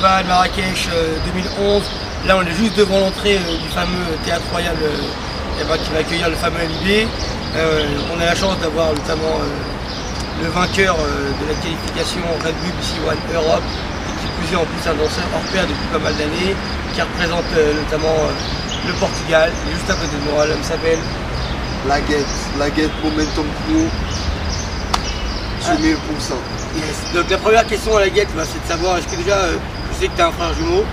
Bâle, Marrakech 2011. Là, on est juste devant l'entrée du fameux Théâtre Royal qui va accueillir le fameux LIB. On a la chance d'avoir notamment le vainqueur de la qualification Red Bull BC One Europe, qui plus est en plus un danseur hors pair depuis pas mal d'années, qui représente notamment le Portugal. Et juste à côté de moi, l'homme s'appelle Laguette Momentum Pro, sur 1000%. Yes. Donc la première question à Laguette, c'est de savoir, est-ce que déjà, je sais que tu as un frère jumeau.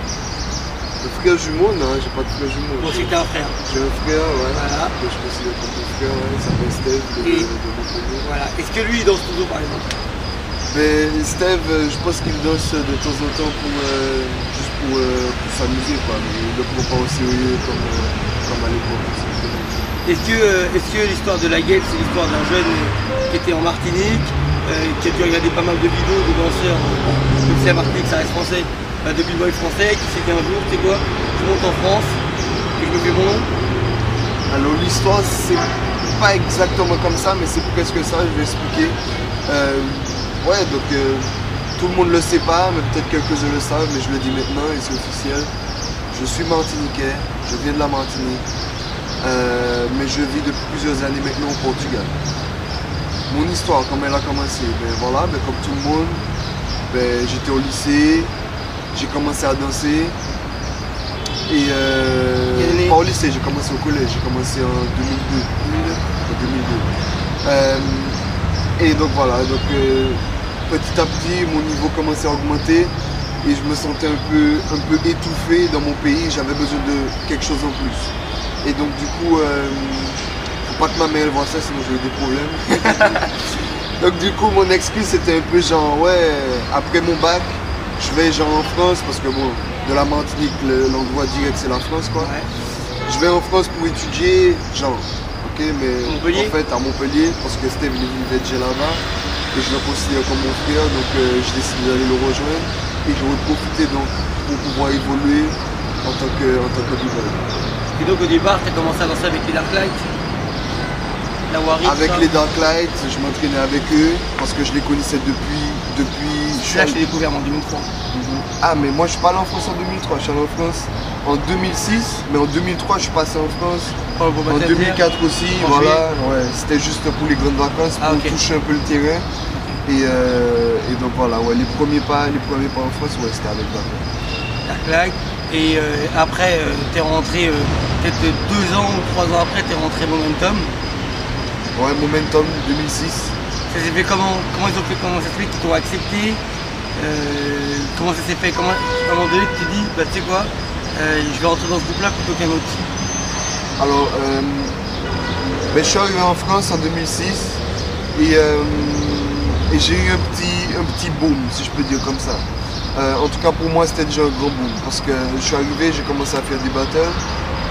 Le frère jumeau, non, j'ai pas de frère jumeau. Bon, c'est que tu as un frère. J'ai un frère, ouais, voilà. que je considère comme mon frère, ouais, il s'appelle Steve de Montpellier. Voilà. Est-ce que lui, il danse toujours, par exemple? Mais Steve, je pense qu'il danse de temps en temps juste pour s'amuser, quoi. Mais il ne le prend pas au sérieux comme à l'époque. Est-ce que l'histoire de Laguette, c'est l'histoire d'un jeune qui était en Martinique, qui a dû regarder pas mal de vidéos de danseurs, comme c'est à Martinique, ça reste français, de b-boy français, qui s'est dit un jour, tu sais quoi, je monte en France et je me fais bon nom? Alors l'histoire, c'est pas exactement comme ça, mais c'est presque ça, je vais expliquer. Ouais, donc tout le monde le sait pas, mais peut-être quelques-uns le savent, mais je le dis maintenant et c'est officiel. Je suis martiniquais, je viens de la Martinique, mais je vis depuis plusieurs années maintenant au Portugal. Mon histoire, comment elle a commencé, ben voilà, ben comme tout le monde, ben, j'étais au lycée, j'ai commencé à danser. Et pas au lycée, j'ai commencé au collège, j'ai commencé en 2002. Et donc voilà, donc petit à petit mon niveau commençait à augmenter et je me sentais un peu étouffé dans mon pays, j'avais besoin de quelque chose en plus. Et donc du coup, faut pas que ma mère voit ça sinon j'ai eu des problèmes. Donc du coup mon excuse c'était un peu genre ouais, après mon bac, je vais genre en France parce que bon, de la Martinique, l'endroit direct c'est la France quoi. Ouais. Je vais en France pour étudier, genre, ok, mais Montpellier. En fait à Montpellier, parce que Steve vivait déjà là-bas, et je le considère comme mon frère, donc je décide d'aller le rejoindre, et je vais profiter donc pour pouvoir évoluer en tant que b-boy. Et donc au départ, tu as commencé à danser avec les Dark Light, la Wari, avec les Dark Light, je m'entraînais avec eux, parce que je les connaissais depuis là, je l'ai découvert en 2003. Ah, mais moi je suis pas allé en France en 2003, je suis allé en France en 2006, mais en 2003 je suis passé en France. En 2004 aussi, voilà, ouais, c'était juste pour les grandes vacances, pour toucher un peu le terrain. Et donc voilà, ouais, les premiers pas en France, ouais, c'était avec Dark Light. Et après, tu es rentré, peut-être 2 ans ou 3 ans après, tu es rentré Momentum. Ouais, Momentum 2006. Ça s'est fait comment ça se fait qu'ils t'ont accepté? Comment ça s'est fait? Comment à un moment donné tu te dis, bah tu sais quoi, je vais rentrer dans ce groupe là plutôt qu'un autre? Alors, ben, je suis arrivé en France en 2006 et j'ai eu un petit boom, si je peux dire comme ça. En tout cas pour moi c'était déjà un grand boom parce que je suis arrivé, j'ai commencé à faire des battles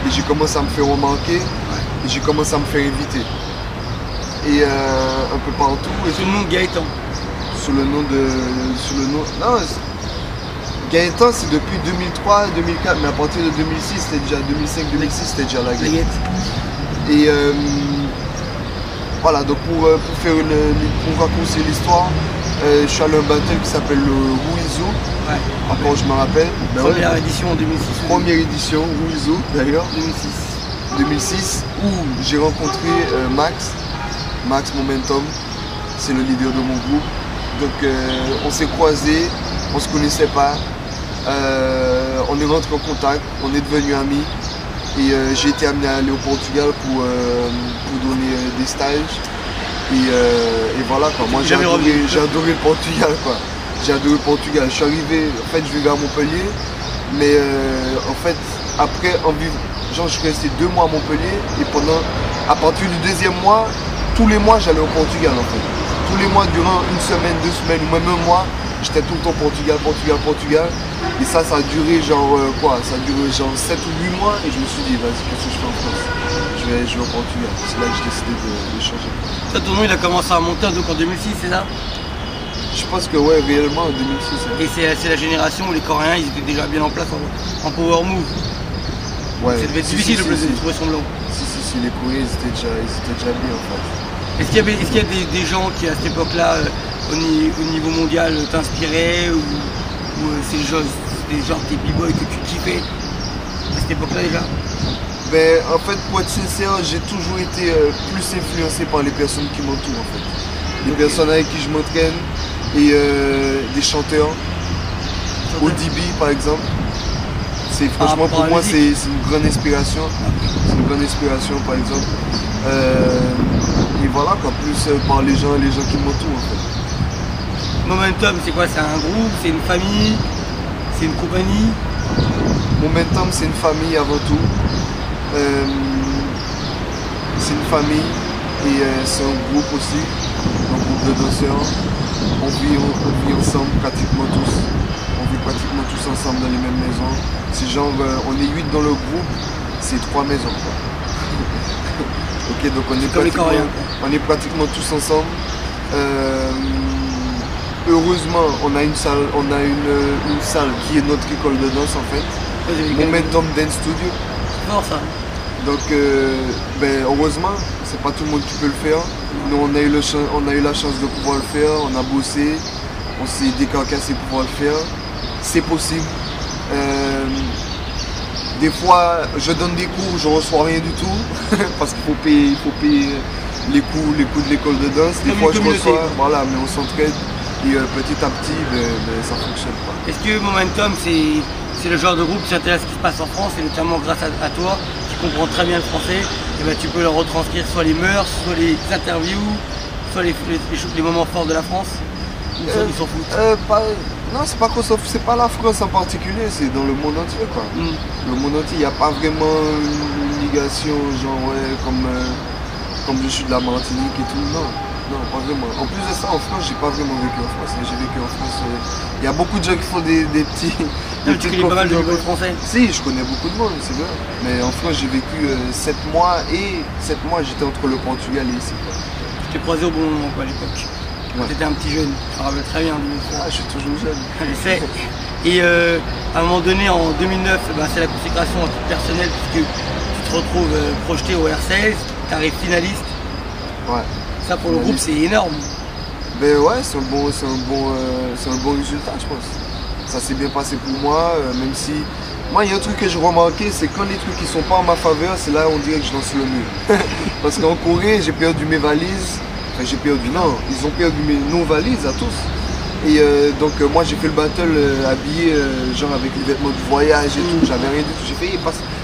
et j'ai commencé à me faire remarquer et j'ai commencé à me faire inviter. Et un peu partout. Sous le nom de Gaëtan. Non, Gaëtan c'est depuis 2003, 2004, mais à partir de 2006, c'était déjà 2005-2006, c'était déjà la Gaëtan. Et voilà, donc pour raccourcir l'histoire, je suis allé à un battle qui s'appelle le Ruizu. Ouais. Encore je me rappelle. Première édition en 2006. Première édition, Ruizu d'ailleurs. 2006, où j'ai rencontré Max Momentum, c'est le leader de mon groupe. Donc on s'est croisés, on se connaissait pas, on est rentré en contact, on est devenus amis et j'ai été amené à aller au Portugal pour donner des stages et voilà quoi. Moi j'ai adoré le Portugal quoi. J'ai adoré le Portugal. Je suis arrivé, en fait je vivais à Montpellier, mais en fait après en vivant, genre je suis resté 2 mois à Montpellier et à partir du 2e mois, tous les mois j'allais au Portugal en fait. Tous les mois, durant 1 semaine, 2 semaines ou même 1 mois, j'étais tout le temps Portugal. Et ça a duré genre ça a duré genre 7 ou 8 mois et je me suis dit vas-y, qu'est-ce que je fais en France? Je vais au Portugal. C'est là que j'ai décidé de changer. Ça, ton nom il a commencé à monter donc en 2006, c'est ça? Je pense que ouais, réellement en 2006. Ouais. Et c'est la génération où les Coréens ils étaient déjà bien en place en power move. Ouais. Ça devait être difficile de trouver son blanc. Si, les Coréens ils étaient déjà bien en fait. Est-ce qu'il y a des gens qui à cette époque-là, au niveau mondial, t'inspiraient ou c'est des genres des b-boys que tu kiffais à cette époque-là déjà? Ben, en fait, pour être sincère, j'ai toujours été plus influencé par les personnes qui m'entourent en fait. Les personnes avec qui je m'entraîne et des chanteurs. ODB par exemple. Franchement pour moi c'est une grande inspiration. C'est une grande inspiration par exemple. Et voilà qu'en plus par les gens qui m'entourent en fait. Momentum c'est quoi? C'est un groupe? C'est une famille? C'est une compagnie? Momentum c'est une famille avant tout. C'est une famille et c'est un groupe aussi, un groupe de danseurs. On vit ensemble pratiquement tous. On vit pratiquement tous ensemble dans les mêmes maisons. C'est genre, on est 8 dans le groupe, c'est 3 maisons. Quoi. Ok, donc on est pratiquement tous ensemble. Heureusement, on a une salle qui est notre école de danse en fait. Momentum Dance Studio. Non, ça. Donc, ben, heureusement, c'est pas tout le monde qui peut le faire. Nous, on a eu la chance de pouvoir le faire, on a bossé, on s'est décarcassé pour pouvoir le faire. C'est possible. Des fois, je donne des cours, je reçois rien du tout, parce qu'il faut payer les coûts de l'école de danse. Des fois, je reçois, voilà, mais on s'entraide et petit à petit, ça fonctionne pas. Est-ce que Momentum, c'est le genre de groupe qui s'intéresse à ce qui se passe en France, et notamment grâce à toi, qui comprends très bien le français, et ben, tu peux leur retranscrire soit les mœurs, soit les interviews, soit les moments forts de la France? Ils s'en foutent? Non, c'est pas la France en particulier, c'est dans le monde entier quoi. Le monde entier, il n'y a pas vraiment une ligation genre ouais, comme je suis de la Martinique et tout, non. Non, pas vraiment. En plus de ça, en France, j'ai pas vraiment vécu en France. J'ai vécu en France. Il y a beaucoup de gens qui font des petits. Tu connais pas mal de français? Si, je connais beaucoup de monde, c'est vrai. Mais en France, j'ai vécu 7 mois et 7 mois, j'étais entre le Portugal et ici. Tu t'es croisé au bon moment quoi, à l'époque. Ouais. Tu étais un petit jeune, je me rappelle très bien. Ah, je suis toujours jeune. Je sais. Et à un moment donné, en 2009, bah, c'est la consécration en titre personnel puisque tu te retrouves projeté au R16, tu arrives finaliste. Ouais. Ça pour le groupe c'est énorme. Ben ouais, c'est un bon résultat je pense. Ça s'est bien passé pour moi, même si... Moi il y a un truc que j'ai remarqué, c'est quand les trucs qui sont pas en ma faveur, c'est là où on dirait que je danse le mieux. Parce qu'en Corée, j'ai perdu mes valises. Enfin non, ils ont perdu nos valises à tous. Et donc moi j'ai fait le battle habillé genre avec les vêtements de voyage et tout, j'avais rien du tout. J'ai fait,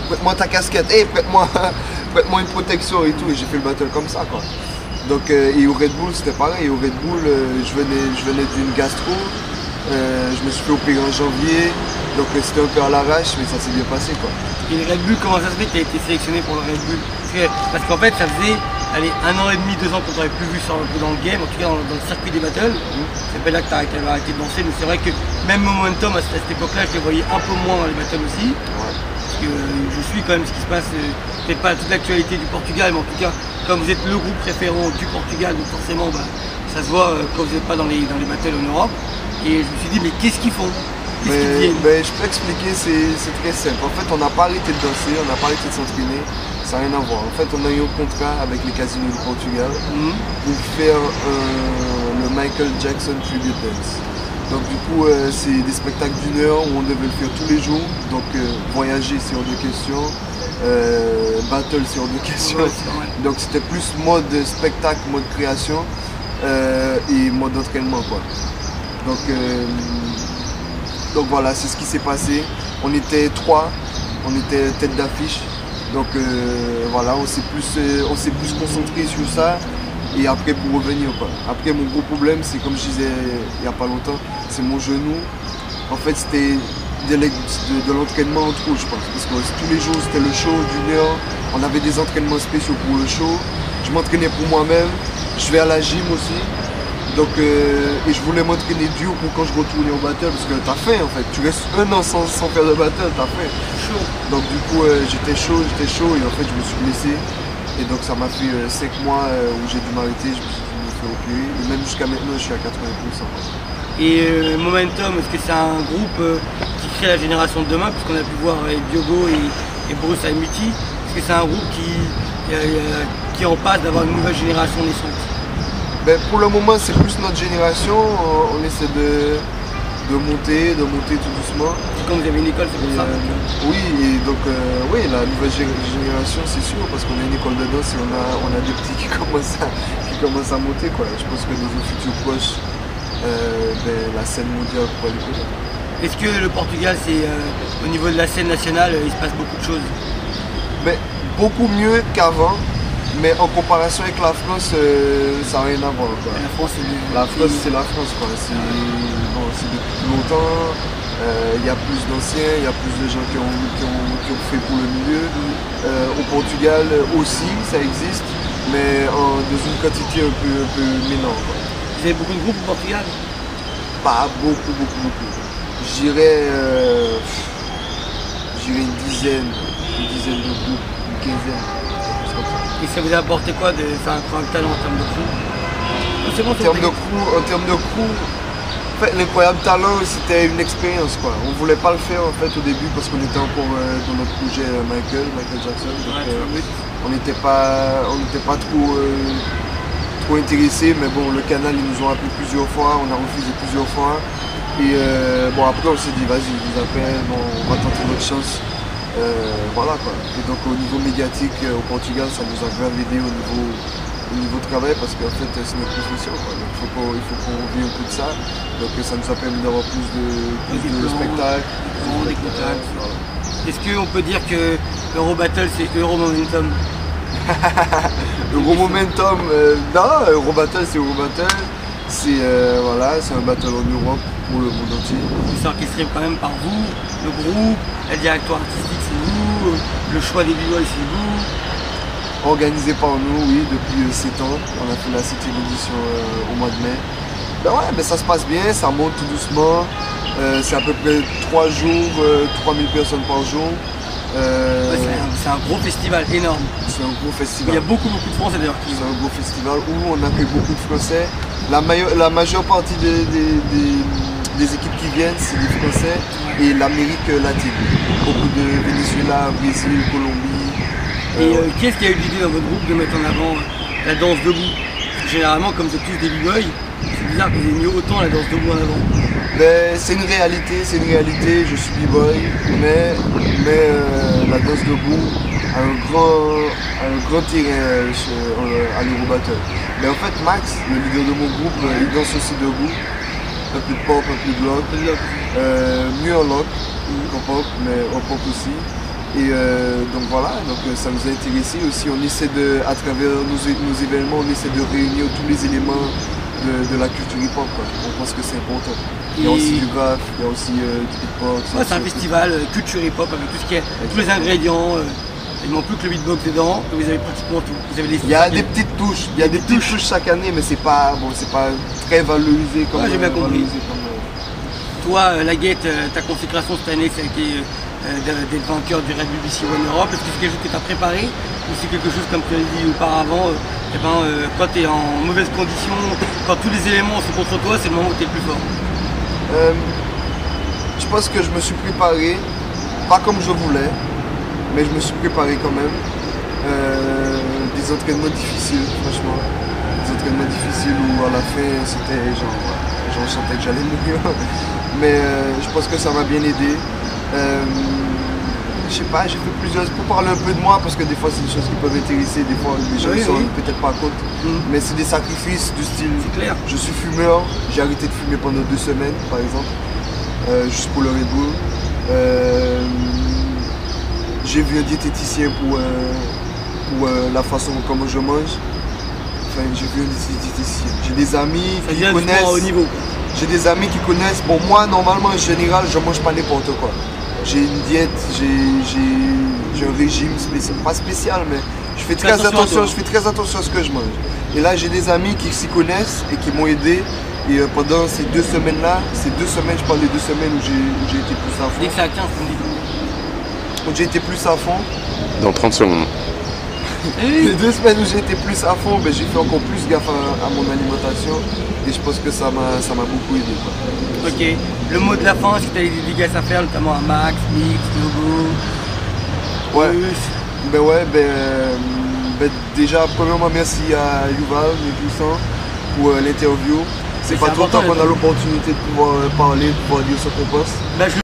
prête-moi ta casquette, prête-moi une protection et tout, et j'ai fait le battle comme ça quoi. Donc, et au Red Bull, c'était pareil. Au Red Bull, je venais d'une gastro. Je me suis fait opérer en janvier. Donc, c'était un peu à l'arrache, mais ça s'est bien passé, quoi. Et le Red Bull, comment ça se fait que tu as été sélectionné pour le Red Bull? Parce qu'en fait, ça faisait 1 an et demi, 2 ans qu'on t'aurait plus vu dans le game, en tout cas dans le circuit des battles. C'est pas là que tu avais arrêté de danser, mais c'est vrai que même Momentum, à cette époque-là, je les voyais un peu moins dans les battles aussi. Ouais. Parce que je suis quand même ce qui se passe, peut-être pas toute l'actualité du Portugal, mais en tout cas, comme vous êtes le groupe référent du Portugal, donc forcément bah, ça se voit quand vous n'êtes pas dans les battles en Europe. Et je me suis dit, mais qu'est-ce qu'ils font? Je peux expliquer, c'est très simple. En fait, on n'a pas arrêté de danser, on n'a pas arrêté de s'entraîner, ça n'a rien à voir. En fait, on a eu un contrat avec les casinos du Portugal pour faire le Michael Jackson Tribute Dance. Donc du coup, c'est des spectacles d'1 heure où on devait le faire tous les jours. Donc voyager, c'est hors de question. Battle, c'est hors de question. Ouais, donc c'était plus mode spectacle, mode création et mode entraînement quoi. Donc voilà, c'est ce qui s'est passé. On était 3, on était tête d'affiche. Donc voilà, on s'est plus concentré sur ça. Et après pour revenir quoi. Après mon gros problème c'est comme je disais il n'y a pas longtemps, c'est mon genou. En fait c'était de l'entraînement en trop je pense. Parce que tous les jours c'était le show d'1 heure, on avait des entraînements spéciaux pour le show. Je m'entraînais pour moi-même, je vais à la gym aussi. Donc et je voulais m'entraîner dur pour quand je retournais au battle parce que t'as faim en fait. Tu restes 1 an sans faire de battle, t'as faim. Donc du coup j'étais chaud et en fait je me suis blessé. Et donc ça m'a fait 5 mois où j'ai dû m'arrêter, je me suis dit, me faire opérer. Et même jusqu'à maintenant, je suis à 80%. Et Momentum, est-ce que c'est un groupe qui crée la génération de demain, puisqu'on a pu voir Diogo et Bruce Amuti? Est-ce que c'est un groupe qui est en passe d'avoir une nouvelle génération naissante? Ben, pour le moment, c'est plus notre génération. On essaie de monter tout doucement. quand vous avez une école, c'est pour ça. Oui, et donc oui, la nouvelle génération, c'est sûr, parce qu'on a une école de danse et on a des petits qui commencent à monter, quoi. Je pense que dans un futur proche, la scène mondiale pourra les connaître. Est-ce que le Portugal, c'est au niveau de la scène nationale, il se passe beaucoup de choses? Mais beaucoup mieux qu'avant, mais en comparation avec la France, ça n'a rien à voir, quoi. La France, c'est la France, quoi. C'est depuis longtemps. Il y a plus d'anciens, il y a plus de gens qui ont fait pour le milieu. Au Portugal aussi, ça existe, mais dans une quantité un peu mélange. Vous avez beaucoup de groupes au Portugal? Pas beaucoup. J'irais une dizaine de groupes, une quinzaine. Et ça vous a apporté quoi de faire un incroyable talent en termes de crew? En termes de crew, en fait, l'incroyable talent, c'était une expérience, quoi. On voulait pas le faire en fait au début parce qu'on était encore dans notre projet Michael Jackson. Donc, on n'était pas trop intéressés, mais bon, le canal, ils nous ont appelé plusieurs fois, on a refusé plusieurs fois. Et bon, après on s'est dit vas-y, ils nous appellent, bon, on va tenter notre chance. Voilà, quoi. Et donc au niveau médiatique au Portugal, ça nous a grave aidé au niveau travail parce qu'en fait c'est notre profession, quoi. Donc il faut qu'on vive un peu de ça. Donc ça nous a permis d'avoir plus de spectacles. Des contacts. Voilà. Est-ce qu'on peut dire que Eurobattle c'est Euromomentum? Euromomentum, non, Eurobattle c'est Eurobattle. C'est un battle en Europe pour le monde entier. C'est orchestré quand même par vous, le groupe, la directoire artistique c'est vous, le choix des b-boys c'est vous. Organisé par nous, oui, depuis 7 ans. On a fait la 7e édition au mois de mai. Ben ouais, mais ça se passe bien, ça monte tout doucement. C'est à peu près 3 jours, 3000 personnes par jour. C'est un gros festival énorme. C'est un gros festival. Il y a beaucoup de Français d'ailleurs qui C'est un gros festival où on accueille beaucoup de Français. La majeure partie des équipes qui viennent, c'est des Français et l'Amérique latine. Beaucoup de Venezuela, Brésil, Colombie. Et qui est-ce qui a eu l'idée dans votre groupe de mettre en avant la danse debout? Généralement, comme c'est tous des b-boys, c'est bizarre que vous ayez mis autant la danse debout en avant. C'est une réalité, je suis b-boy, mais la danse debout a un grand terrain à l'Eurobattle. Mais en fait, Max, le leader de mon groupe, il danse aussi debout. Un peu de pop, un peu de bloc. Mieux en lock qu'en pop, mais en pop aussi. Et donc voilà, ça nous a intéressés aussi. On essaie à travers nos événements, on essaie de réunir tous les éléments de la culture hip-hop. On pense que c'est important. Il y a aussi du graphe, il y a aussi du hip-hop. C'est un festival culture hip-hop avec tout ce qui est, tous les ingrédients. Il ne manque plus que le beatbox dedans, vous avez pratiquement tout. Il y a des petites touches, chaque année, mais c'est pas très valorisé comme. J'ai bien compris. Toi, Laguette, ta consécration cette année, ça a été d'être vainqueur du Red BBC One Europe. Est-ce que c'est quelque chose que tu as préparé ou c'est quelque chose, comme tu l'as dit auparavant, quand tu es en mauvaise condition, quand tous les éléments sont contre toi, c'est le moment où tu es le plus fort? Je pense que je me suis préparé, pas comme je voulais, mais je me suis préparé quand même. Des entraînements difficiles, franchement. Des entraînements difficiles où à la fin, c'était j'en sentais que j'allais mourir. Mais je pense que ça m'a bien aidé. Je sais pas, j'ai fait plusieurs... Pour parler un peu de moi, parce que des fois c'est des choses qui peuvent intéresser, des fois les gens ne s'en rendent peut-être pas compte. Mais c'est des sacrifices du style... C'est clair. Je suis fumeur, j'ai arrêté de fumer pendant 2 semaines par exemple, juste pour le Red Bull. J'ai vu un diététicien pour la façon comment je mange. Enfin, j'ai vu un diététicien. J'ai des amis qui connaissent... Au niveau. J'ai des amis qui connaissent. Bon, moi, normalement, en général, je mange pas n'importe quoi. J'ai une diète, j'ai un régime spécial. Pas spécial, mais je fais très attention à ce que je mange. Et là, j'ai des amis qui s'y connaissent et qui m'ont aidé. Et pendant ces 2 semaines-là, je parle des 2 semaines où j'ai été plus à fond. Dès que ça a 15, où j'ai été plus à fond. Dans 30 secondes. Les 2 semaines où j'ai été plus à fond, j'ai fait encore plus gaffe à mon alimentation et je pense que ça m'a beaucoup aidé, quoi. Ok, le mot de la fin, si tu as des dédicaces à faire, notamment à Max, Mix, Logo. Ouais, déjà, premièrement, merci à Yuval, Mépuissant, pour l'interview. C'est pas tout le temps qu'on a l'opportunité de pouvoir parler, de pouvoir dire ce qu'on pense.